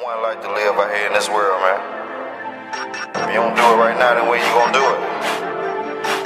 one life to live out here in this world, man. If you don't do it right now, then when you gonna do it?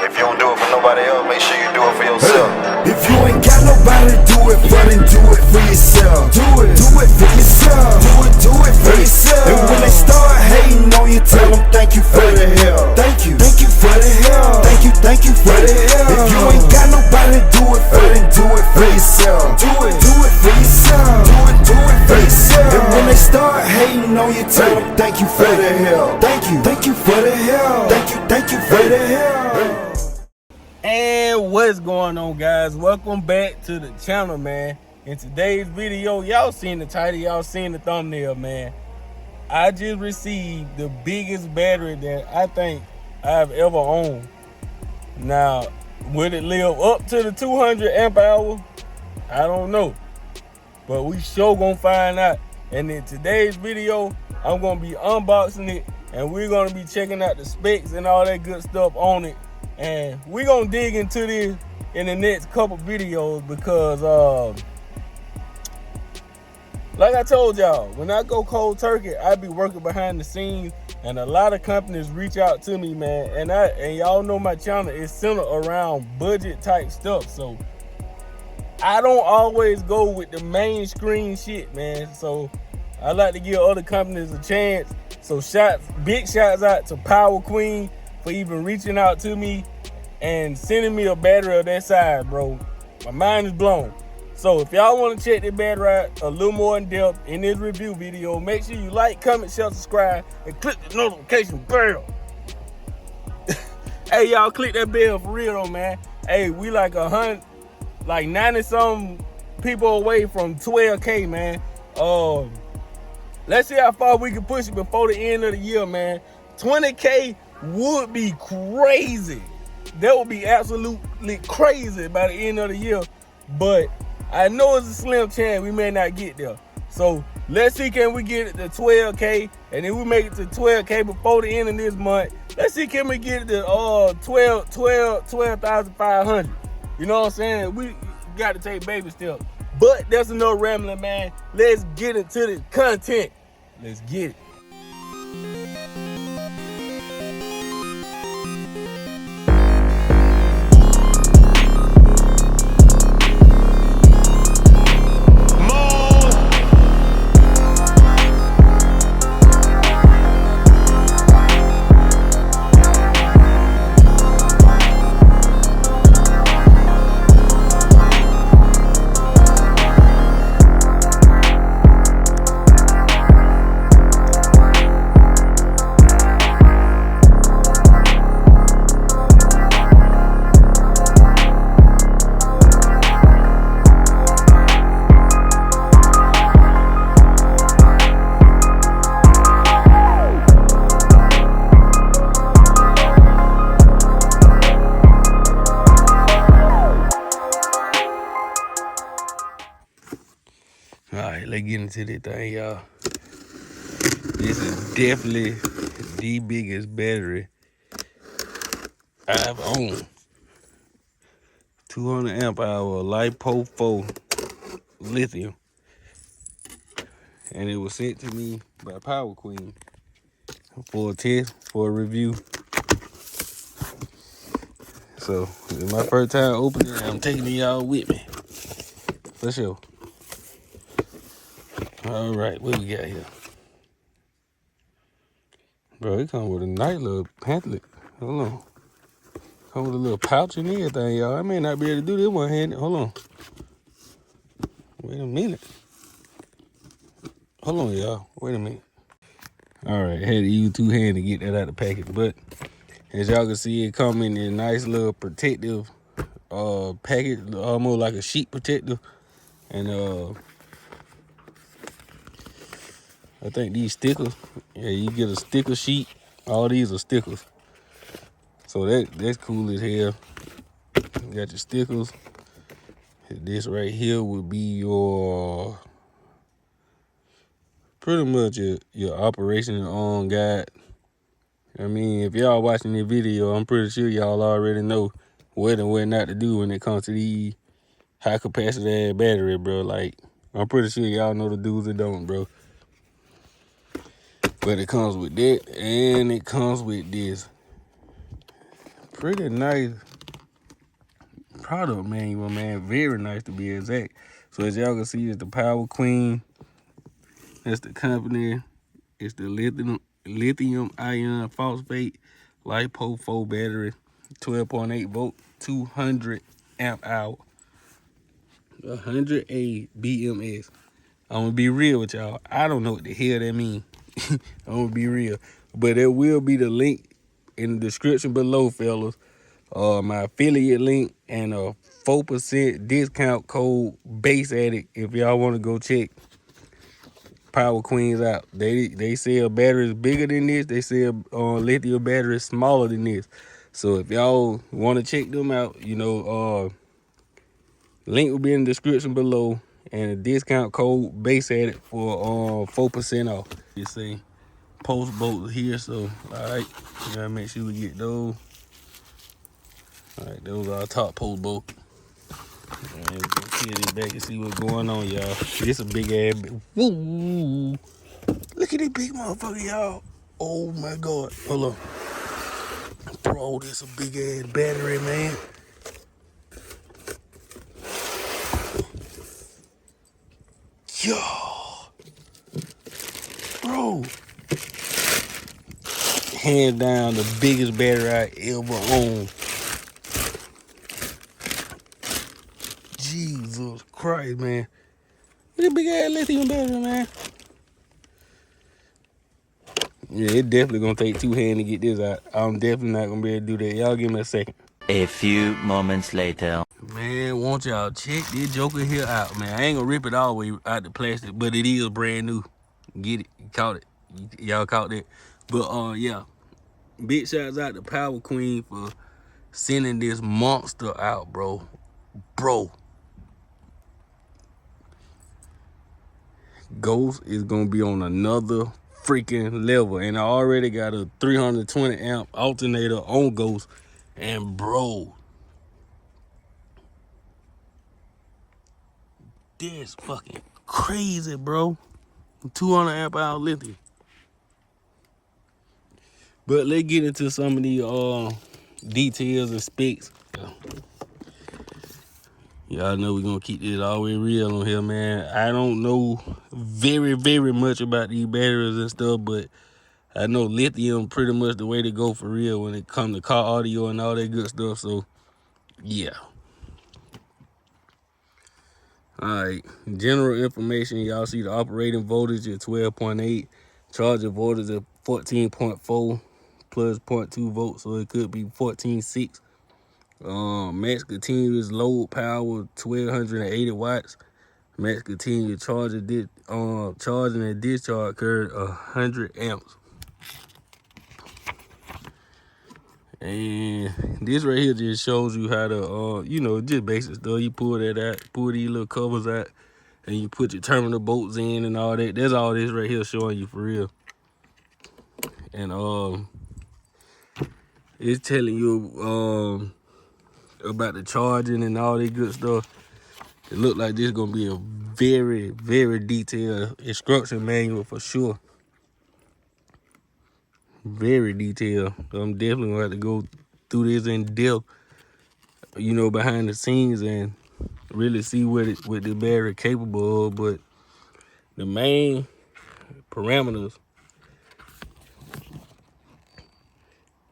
If you don't do it for nobody else, make sure you do it for yourself. If you ain't got nobody to do it for, then do it for yourself. Do it for yourself. Do it for yourself. And when they start hating on you, tell them thank you for the help. Thank you for the help. Thank you for the help. If you ain't got nobody to do it for, then do it for yourself. Do it for yourself. Do it for yourself. And when they start hating on you, tell them thank you for the help. Thank you for the help. Thank you for the help. And what's going on, guys? Welcome back to the channel, man. In today's video, y'all seen the title, y'all seen the thumbnail, man. I just received the biggest battery that I think I've ever owned. Now, will it live up to the 200 amp hour? I don't know, but we sure gonna find out. And in today's video, I'm gonna be unboxing it, and we're gonna be checking out the specs and all that good stuff on it. And we're gonna dig into this in the next couple videos because like I told y'all, when I go cold turkey, I be working behind the scenes, and a lot of companies reach out to me, man. And y'all know my channel is centered around budget type stuff, so I don't always go with the mainstream shit, man. So I like to give other companies a chance. So big shouts out to Power Queen for even reaching out to me and sending me a battery of that size, bro. My mind is blown. So if y'all want to check the battery out a little more in depth in this review video, make sure you like, comment, share, subscribe, and click the notification bell. Hey, y'all, click that bell for real though, man. Hey, we like 90 some people away from 12K, man. Let's see how far we can push it before the end of the year, man. 20K would be crazy. That would be absolutely crazy by the end of the year. But I know it's a slim chance we may not get there. So let's see, can we get it to 12K, and then we make it to 12K before the end of this month. Let's see, can we get it to 12,500. You know what I'm saying? We got to take baby steps. But that's enough rambling, man. Let's get into the content. Let's get it. Alright, let's get into this thing, y'all. This is definitely the biggest battery I've owned. 200 amp hour Lifepo4 Lithium. And it was sent to me by Power Queen for a test, for a review. So, it's my first time opening it. I'm taking y'all with me. For sure. All right, what we got here? Bro, it come with a nice little pamphlet. Hold on. Come with a little pouch and everything, y'all. I may not be able to do this one-handed. Hold on. Wait a minute. Hold on, y'all. Wait a minute. All right, had to use two hands to get that out of the package. But as y'all can see, it come in a nice little protective package, almost like a sheet protector. And I think these stickers, yeah, you get a sticker sheet. All these are stickers. So that's cool as hell. You got your stickers. This right here would be your, pretty much your operation on guide. I mean, if y'all watching this video, I'm pretty sure y'all already know what and what not to do when it comes to these high capacity battery, bro. Like, I'm pretty sure y'all know the do's and don'ts, bro. But it comes with that, and it comes with this pretty nice product manual, man. Very nice to be exact. So as y'all can see, it's the Power Queen. That's the company. It's the lithium ion phosphate Lifepo4 battery, 12.8 volt, 200 amp hour, 100A BMS. I'm gonna be real with y'all. I don't know what the hell that means. I'm gonna be real, but there will be the link in the description below, fellas. My affiliate link and a 4% discount code Base Addict if y'all want to go check Power Queens out. They sell batteries bigger than this. They sell lithium batteries smaller than this. So if y'all want to check them out, you know, link will be in the description below, and a discount code Base Addict for 4% off. You see post bolts here, so all right, we gotta make sure we get those. All right, those are our top post bolts. And let's get this back and see what's going on, y'all. This a big ass. Woo! Look at this big motherfucker, y'all. Oh my God. Hold on. Bro, this a big ass battery, man. Yo. Bro. Hands down the biggest battery I ever owned. Jesus Christ, man. Look at big ass lithium battery, man. Yeah, it definitely gonna take two hands to get this out. I'm definitely not gonna be able to do that. Y'all give me a second. A few moments later. Man, want y'all check this joker here out, man. I ain't gonna rip it all the way out the plastic, but it is brand new. Get it, you caught it. Y'all caught that. But yeah, big shouts out to Power Queen for sending this monster out, bro. Ghost is gonna be on another freaking level, and I already got a 320 amp alternator on Ghost, and bro, this fucking crazy, bro. 200 amp hour lithium. But let's get into some of the details and specs. Y'all know we're gonna keep this all the way real on here, man. I don't know very much about these batteries and stuff, but I know lithium pretty much the way to go for real when it comes to car audio and all that good stuff. So yeah. All right, general information. Y'all see the operating voltage at 12.8, charging voltage at 14.4 plus 0.2 volts, so it could be 14.6. Max continuous load power 1280 watts. Max continuous charging charging and discharge current 100 amps. And this right here just shows you how to you know, just basic stuff. You pull that out, pull these little covers out, and you put your terminal bolts in and all that. That's all this right here showing you for real. And it's telling you about the charging and all that good stuff. It look like this is gonna be a very detailed instruction manual for sure. Very detailed. So I'm definitely gonna have to go through this in depth, you know, behind the scenes, and really see what the battery capable of. But the main parameters,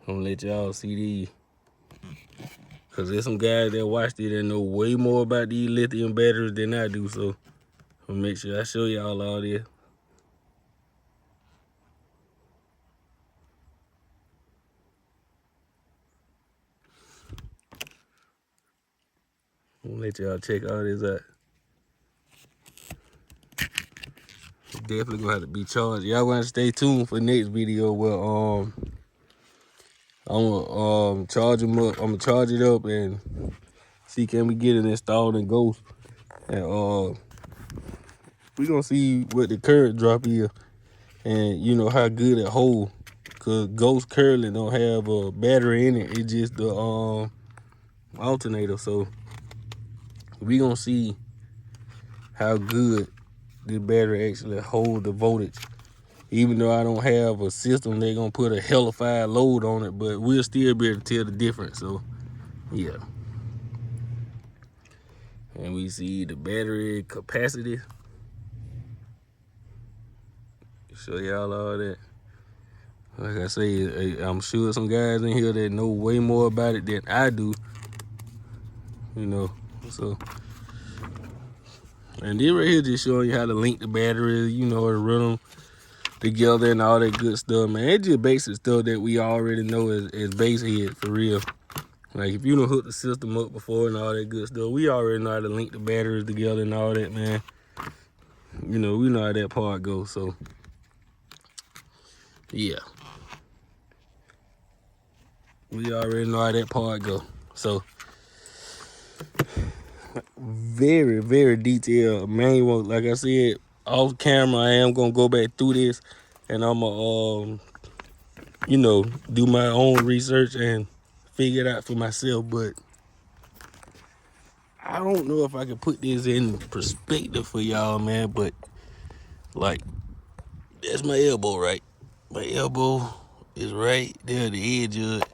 I'm gonna let y'all see these, cause there's some guys that watched it and know way more about these lithium batteries than I do. So I'm gonna make sure I show y'all all this. I'm gonna let y'all check all this out. Definitely gonna have to be charged. Y'all gonna stay tuned for next video where I'm gonna charge them up. I'm gonna charge it up and see can we get it installed in Ghost. And we gonna see what the current drop is, and you know how good it hold. Cause Ghost currently don't have a battery in it. It's just the alternator. So we gonna see how good the battery actually hold the voltage Even though I don't have a system, they're gonna put a hellified load on it, but we'll still be able to tell the difference. So yeah. And we see the battery capacity. Show y'all all that. Like I say, I'm sure some guys in here that know way more about it than I do. You know, so. And this right here just showing you how to link the batteries, you know, to run them together and all that good stuff, man. It's just basic stuff that we already know as base head, for real. Like, if you don't hook the system up before and all that good stuff, we already know how to link the batteries together and all that, man. You know, we know how that part goes, so. Yeah. We already know how that part goes. So, very, very detailed manual. Like I said, off camera, I am going to go back through this, and I'm going to, you know, do my own research and figure it out for myself, but I don't know if I can put this in perspective for y'all, man, but like, that's my elbow, right? My elbow is right there at the edge of it.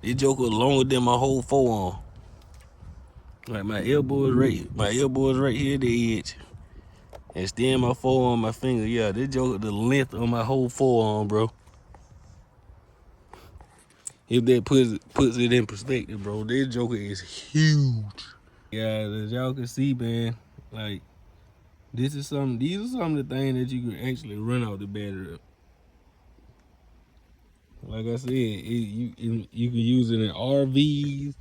This joker longer than my whole forearm. Like, my elbow is right here at the edge. And stand my forearm, my finger. Yeah, this joker the length of my whole forearm, bro. If that puts it in perspective, bro, this joker is huge. Yeah, as y'all can see, man, like, these are some of the things that you can actually run out the battery up. Like I said, you can use it in RVs.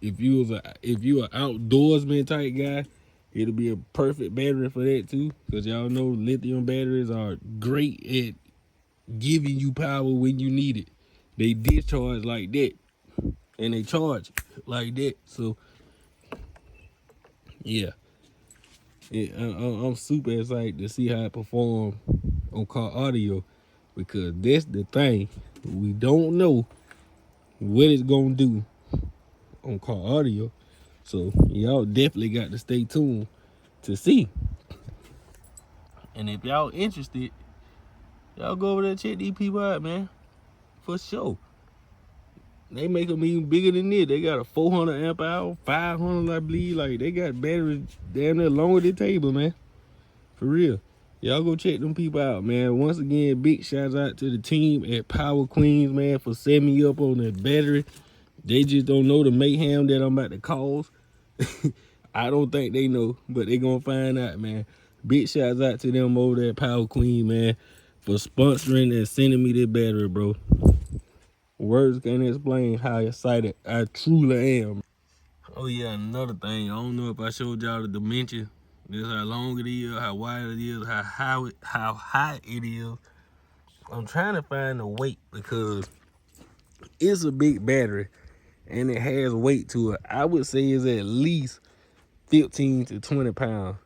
If you an outdoorsman type guy, it'll be a perfect battery for that too. Cause y'all know lithium batteries are great at giving you power when you need it. They discharge like that, and they charge like that. So yeah, I'm super excited to see how it performs on car audio, because that's the thing. We don't know what it's gonna do on car audio. So y'all definitely got to stay tuned to see. And if y'all interested, y'all go over there and check these people out, man. For sure. They make them even bigger than this. They got a 400 amp hour, 500, I believe. Like, they got batteries damn near longer than the table, man. For real. Y'all go check them people out, man. Once again, big shouts out to the team at Power Queens, man, for setting me up on that battery. They just don't know the mayhem that I'm about to cause. I don't think they know, but they gonna find out, man. Big shouts out to them over there at Power Queen, man, for sponsoring and sending me this battery, bro. Words can't explain how excited I truly am. Oh yeah, another thing. I don't know if I showed y'all the dimension. This how long it is, how wide it is, how high it is. I'm trying to find the weight because it's a big battery and it has weight to it. I would say it's at least 15 to 20 pounds.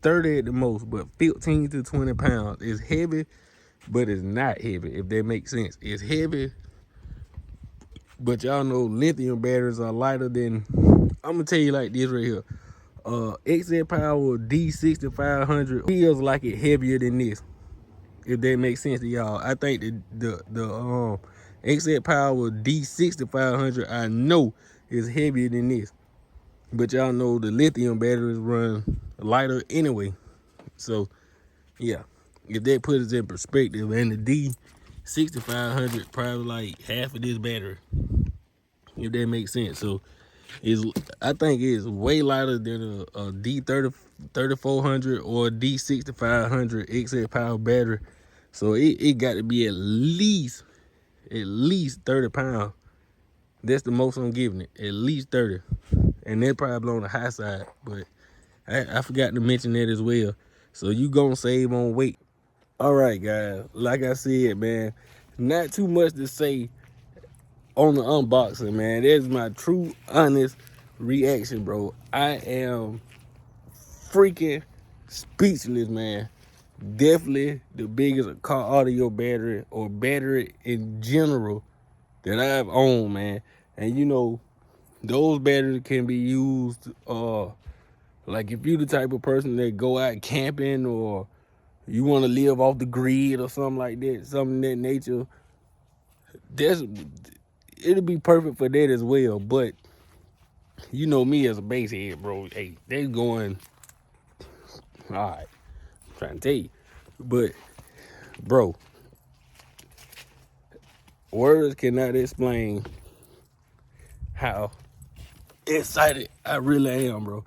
30 at the most, but 15 to 20 pounds. It's heavy, but it's not heavy, if that makes sense. It's heavy, but y'all know lithium batteries are lighter than, I'm gonna tell you like this right here. XZ Power D6500 feels like it heavier than this, if that makes sense to y'all. I think the XZ Power D6500 I know is heavier than this, but y'all know the lithium batteries run lighter anyway. So yeah, if that puts it in perspective, and the D6500 probably like half of this battery, if that makes sense. So I think it's way lighter than a D3400 or a D6500 XZ Power battery. So it got to be at least 30 pounds. That's the most I'm giving it, at least 30. And they're probably on the high side, but I forgot to mention that as well. So you gonna save on weight. All right, guys, like I said, man, not too much to say on the unboxing, man. That's my true, honest reaction, bro. I am freaking speechless, man. Definitely the biggest car audio battery or battery in general that I've owned, man. And you know, those batteries can be used, like if you the type of person that go out camping, or you want to live off the grid or something like that, something in that nature, it'll be perfect for that as well. But you know me as a basehead, bro. Hey, they going, all right, I'm trying to tell you. But, bro, words cannot explain how excited I really am, bro.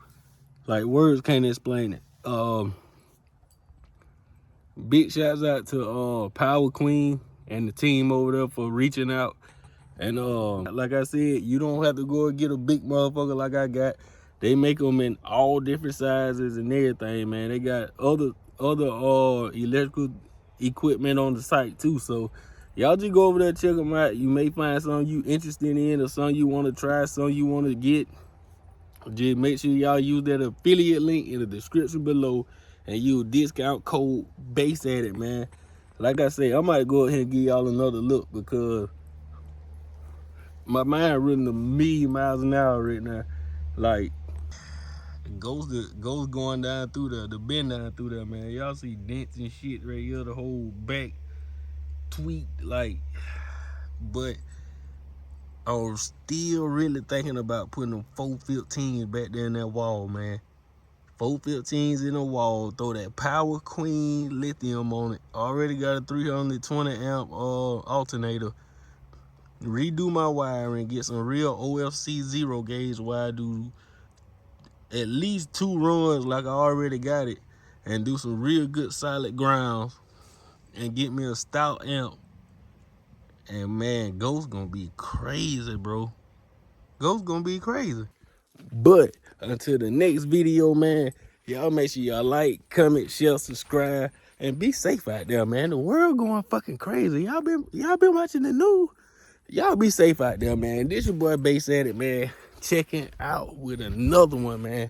Like, words can't explain it. Big shouts out to Power Queen and the team over there for reaching out. And like I said, you don't have to go and get a big motherfucker like I got. They make them in all different sizes and everything, man. They got other electrical equipment on the site too. So y'all just go over there, check them out. You may find something you interested in or something you want to try, something you want to get. Just make sure y'all use that affiliate link in the description below and use discount code BASE at it, man. Like I say, I might go ahead and give y'all another look because my mind running a million miles an hour right now. Like, Ghost going down through there, the bend down through there, man. Y'all see dents and shit right here, the whole back tweaked, like, but I was still really thinking about putting them 415s back there in that wall, man. 415s in the wall, throw that Power Queen Lithium on it. Already got a 320 amp alternator. Redo my wiring, get some real OFC 0 gauge wire, do at least 2 runs like I already got it, and do some real good solid grounds, and get me a stout amp. And man, Ghost gonna be crazy, bro. Ghost gonna be crazy. But until the next video, man, y'all make sure y'all like, comment, share, subscribe, and be safe out there, man. The world going fucking crazy. Y'all been watching the news. Y'all be safe out there, man. This your boy Base at it, man. Checking out with another one, man.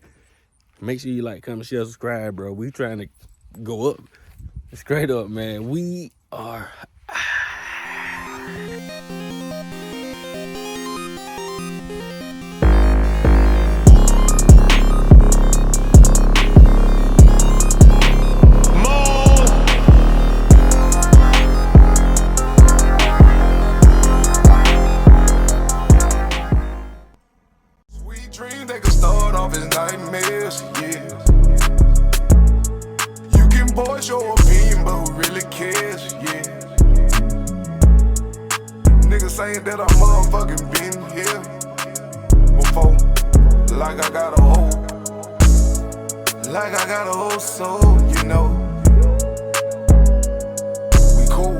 Make sure you like, comment, share, subscribe, bro. We trying to go up. Straight up, man. We are dreams they could start off as nightmares, yeah. You can voice your opinion, but who really cares, yeah. Niggas saying that I motherfucking been here before. Like I got a whole soul, you know. We cool.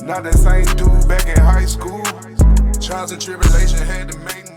Not that same dude back in high school. Trials and tribulation had to make